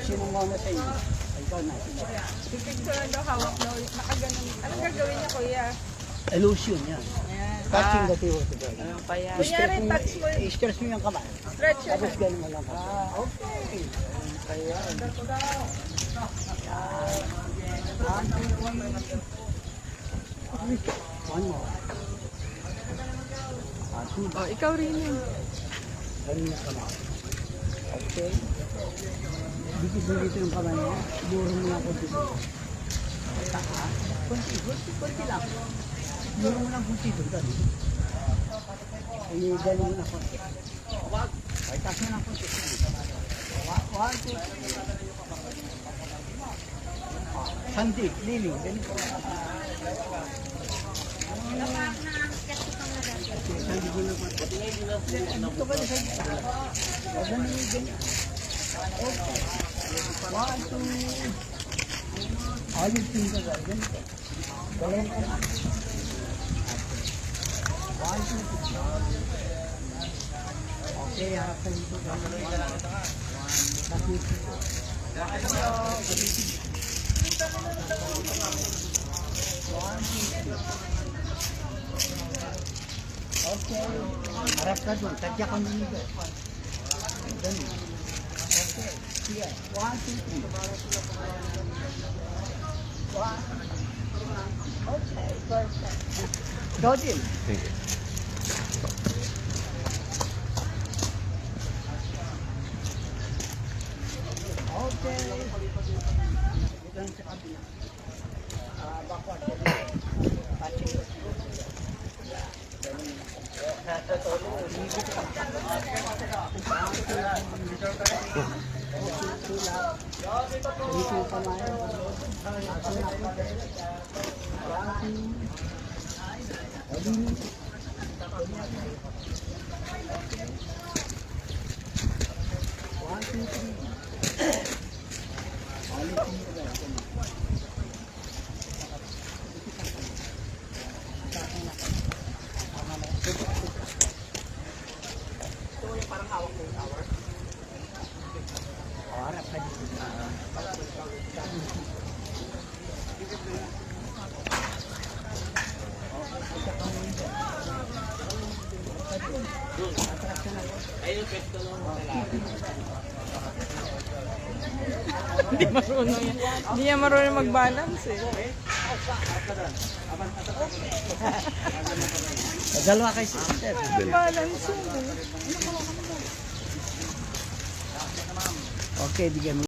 Sino muna sa inyo? Ikaw na. Picture daw hawak daw. Nakaganon. Anong gagawin niya, kuya? Illusion yan. Ayan. Touching the theory. Ano pa yan? I-stress Kunyari, mo, touch mo. i-stress mo yung kamay. Stretch your Tapos hand. ganun mo lang. Okay. One more. Two. Oh, ikaw rin yun. Ganun yung kamay. Okay. Dikit mo dito yung kamay niya. Siguro mo lang kunti dito. Taas. Kunti lang. Siguro mo lang kunti dito. Ay, ganun mo na kunti. Ay, taas mo lang kunti. One, two, three. Sandik, liling, ganito. Sandik mo na kunti. Dito ka na sa gita. Ganun yung ganyan. Okay. One, two. Ayun, tingnan ka. Ganito. Ganun ka na. One, two, three. Okay, harap ka dito. Okay, harap ka doon. Tadya ka nyo nito. Ganun. Okay, here. One, two, three. One. Okay, perfect. Go, Jim. Thank you. Okay. Ito lang sa kabila. Backward. Touching. Dito yung kamay. One, two, three. Harap ka dito. Hindi marunong yan. Hindi niya marunong mag-balance eh. Dalawa kay sister. Balance yun eh. Okay, bigyan mo.